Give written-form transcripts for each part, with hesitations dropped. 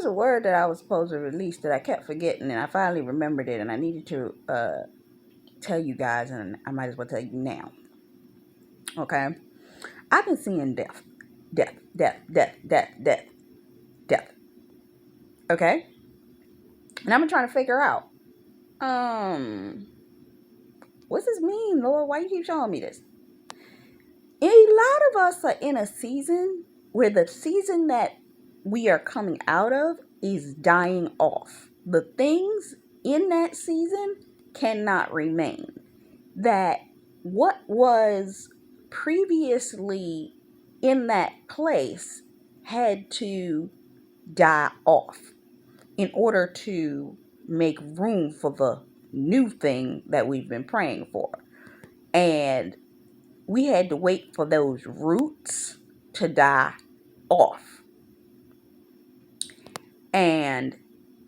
was a word that I was supposed to release that I kept forgetting, and I finally remembered it, and I needed to tell you guys, and I might as well tell you now. Okay? I've been seeing death. Death, death, death, death, death, death. Okay? And I've been trying to figure out, what's this mean, Lord? Why you keep showing me this? A lot of us are in a season where the season that we are coming out of is dying off. The things in that season cannot remain. That what was previously in that place had to die off in order to make room for the new thing that we've been praying for. And we had to wait for those roots to die off. And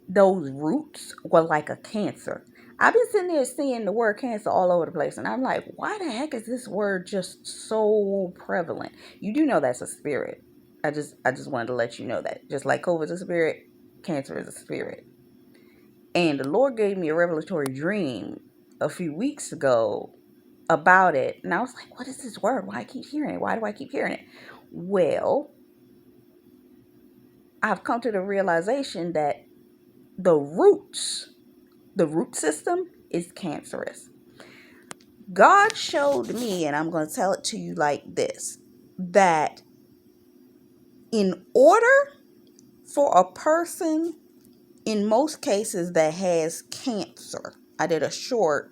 those roots were like a cancer. I've been sitting there seeing the word cancer all over the place, and I'm like, why the heck is this word just so prevalent? You do know that's a spirit. I just wanted to let you know that. Just like COVID is a spirit, cancer is a spirit. And the Lord gave me a revelatory dream a few weeks ago about it. And I was like, what is this word? Why I keep hearing it? Why do I keep hearing it? Well, I've come to the realization that the root system is cancerous. God showed me, and I'm going to tell it to you like this, that in order for a person, in most cases, that has cancer, I did a short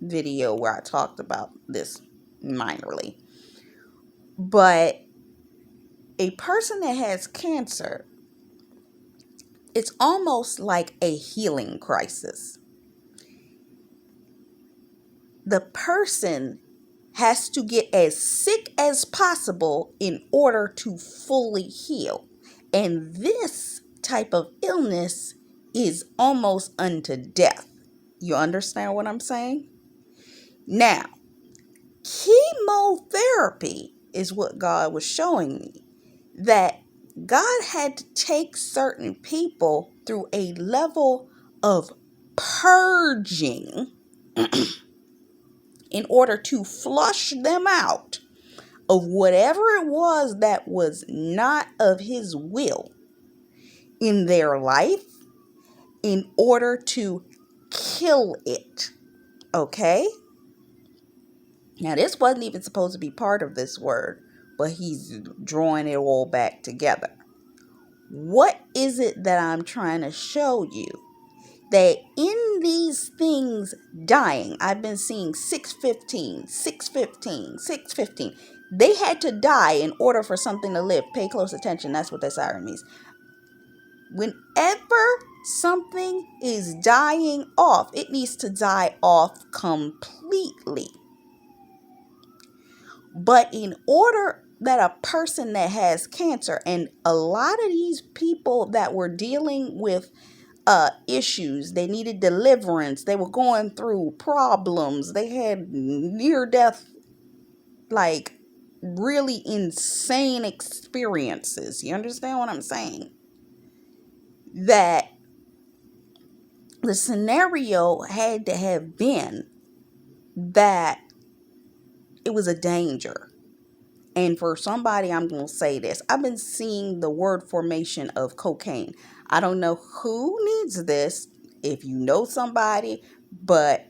video where I talked about this minorly, but a person that has cancer, it's almost like a healing crisis. The person has to get as sick as possible in order to fully heal. And this type of illness is almost unto death. You understand what I'm saying? Now, chemotherapy is what God was showing me. That God had to take certain people through a level of purging in order to flush them out of whatever it was that was not of His will in their life in order to kill it. Okay? Now, this wasn't even supposed to be part of this word, but He's drawing it all back together. What is it that I'm trying to show you? That in these things dying, I've been seeing 615, 615, 615. They had to die in order for something to live. Pay close attention. That's what that siren means. Whenever something is dying off, it needs to die off completely. But in order that a person that has cancer, and a lot of these people that were dealing with issues, they needed deliverance, they were going through problems, they had near death, like really insane experiences. You understand what I'm saying? That the scenario had to have been that it was a danger. And for somebody, I'm going to say this. I've been seeing the word formation of cocaine. I don't know who needs this, if you know somebody, but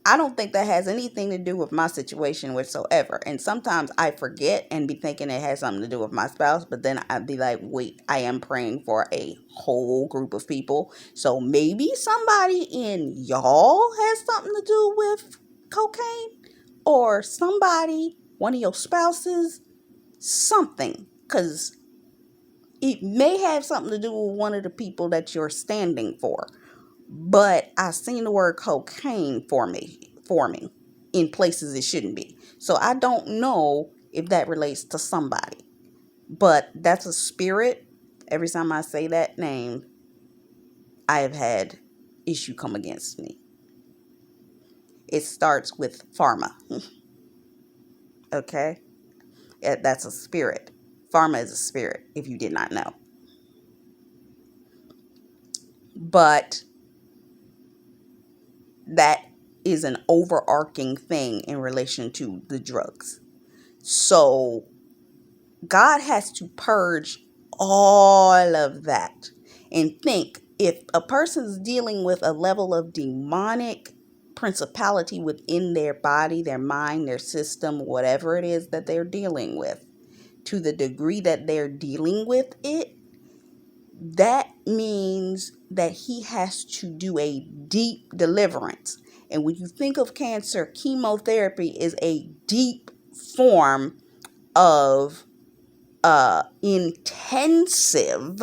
I don't think that has anything to do with my situation whatsoever. And sometimes I forget and be thinking it has something to do with my spouse, but then I'd be like, wait, I am praying for a whole group of people. So maybe somebody in y'all has something to do with cocaine, or somebody, one of your spouses, something, because it may have something to do with one of the people that you're standing for. But I seen the word cocaine forming in places it shouldn't be. So I don't know if that relates to somebody. But that's a spirit. Every time I say that name, I have had issue come against me. It starts with pharma. Okay? That's a spirit. Pharma is a spirit, if you did not know. But that is an overarching thing in relation to the drugs. So God has to purge all of that. And think, if a person's dealing with a level of demonic principality within their body, their mind, their system, whatever it is that they're dealing with, to the degree that they're dealing with it, that means that he has to do a deep deliverance. And when you think of cancer, chemotherapy is a deep form of intensive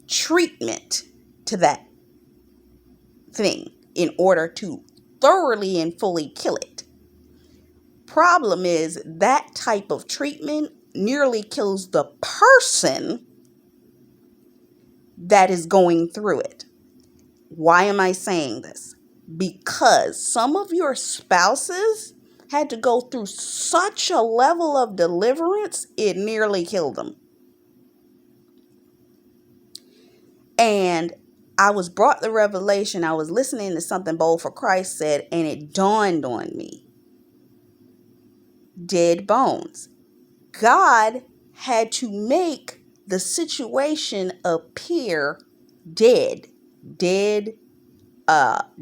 treatment to that thing in order to thoroughly and fully kill it. Problem is, that type of treatment nearly kills the person that is going through it. Why am I saying this? Because some of your spouses had to go through such a level of deliverance, it nearly killed them. And I was brought the revelation. I was listening to something Bold for Christ said, and it dawned on me. Dead bones. God had to make the situation appear dead,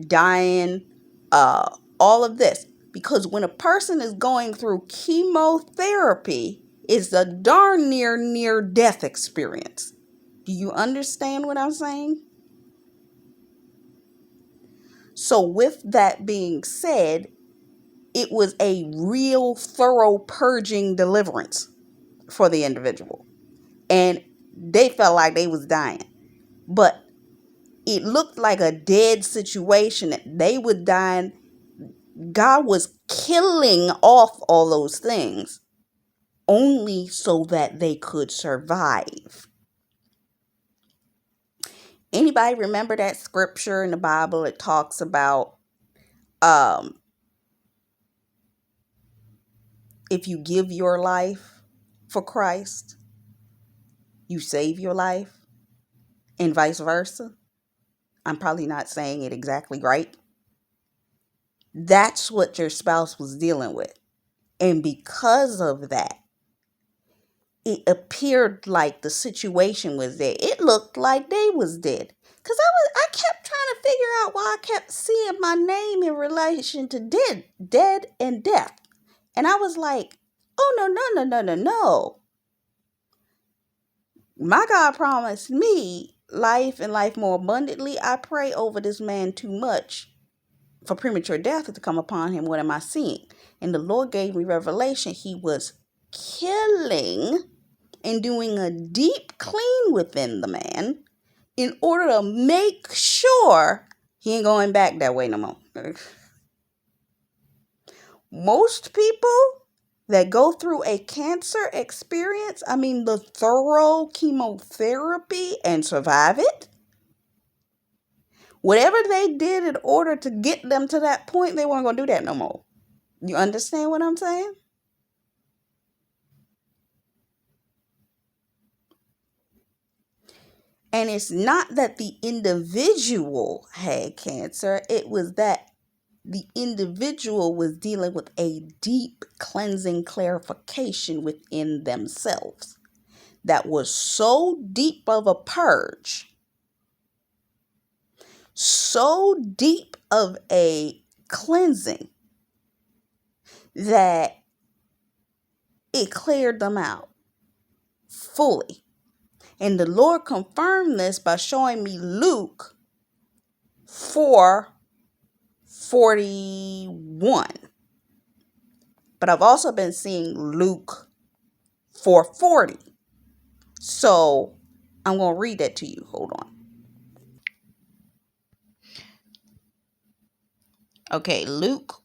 dying, all of this. Because when a person is going through chemotherapy, it's a darn near death experience. Do you understand what I'm saying? So with that being said, it was a real thorough purging deliverance for the individual. And they felt like they was dying. But it looked like a dead situation. They were dying. God was killing off all those things only so that they could survive. Anybody remember that scripture in the Bible? It talks about if you give your life for Christ, you save your life, and vice versa. I'm probably not saying it exactly right. That's what your spouse was dealing with. And because of that, it appeared like the situation was dead. It looked like they was dead. Because I kept trying to figure out why I kept seeing my name in relation to dead and death. And I was like, oh, no. My God promised me life and life more abundantly. I pray over this man too much for premature death to come upon him. What am I seeing? And the Lord gave me revelation. He was killing and doing a deep clean within the man in order to make sure he ain't going back that way no more. Most people that go through a cancer experience, the thorough chemotherapy and survive it, whatever they did in order to get them to that point, they weren't going to do that no more. You understand what I'm saying? And it's not that the individual had cancer. It was that the individual was dealing with a deep cleansing clarification within themselves that was so deep of a purge, so deep of a cleansing, that it cleared them out fully. And the Lord confirmed this by showing me Luke 4:41. But I've also been seeing Luke 4:40. So I'm going to read that to you. Hold on. Okay, Luke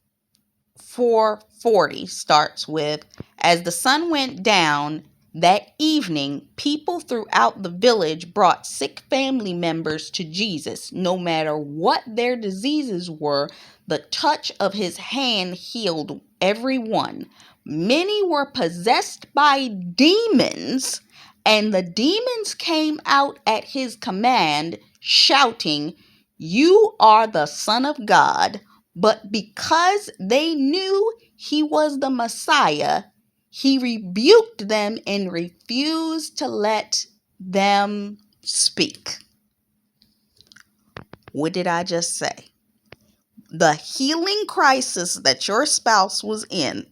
4:40 starts with, as the sun went down that evening, people throughout the village brought sick family members to Jesus. No matter what their diseases were, the touch of his hand healed everyone. Many were possessed by demons, And the demons came out at his command, shouting, "You are the Son of God." But because they knew he was the Messiah, he rebuked them and refused to let them speak. What did I just say? The healing crisis that your spouse was in,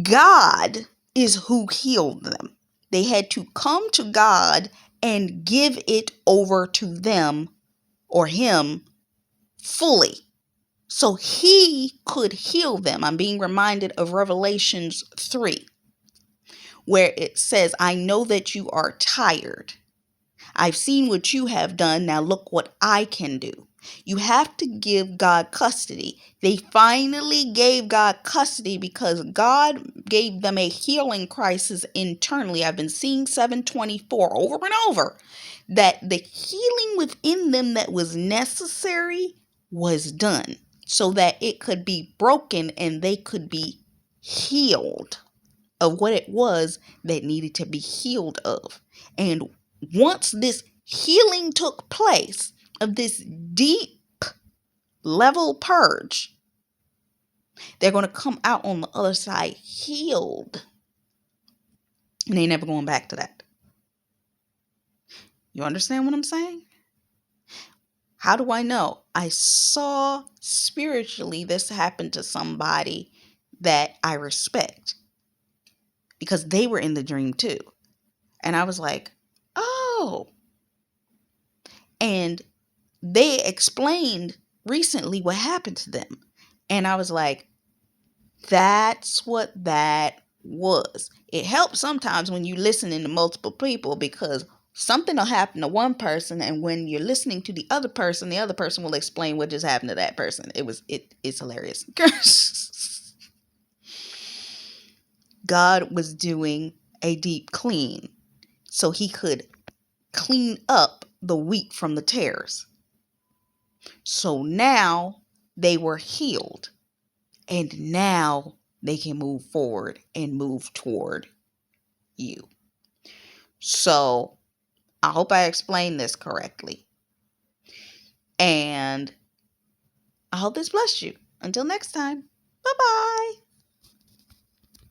God is who healed them. They had to come to God and give it over to them or him fully so he could heal them. I'm being reminded of Revelations 3, where it says, "I know that you are tired. I've seen what you have done. Now look what I can do." You have to give God custody. They finally gave God custody because God gave them a healing crisis internally. I've been seeing 724 over and over, that the healing within them that was necessary was done so that it could be broken and they could be healed of what it was that needed to be healed of. And once this healing took place of this deep level purge, they're going to come out on the other side healed. And they ain't never going back to that. You understand what I'm saying? How do I know? I saw spiritually this happen to somebody that I respect because they were in the dream too. And I was like, oh. And they explained recently what happened to them. And I was like, that's what that was. It helps sometimes when you listening to multiple people because something will happen to one person, and when you're listening to the other person will explain what just happened to that person. It's hilarious. God was doing a deep clean so he could clean up the wheat from the tares. So now they were healed, and now they can move forward and move toward you. So I hope I explained this correctly. And I hope this blessed you. Until next time, bye-bye.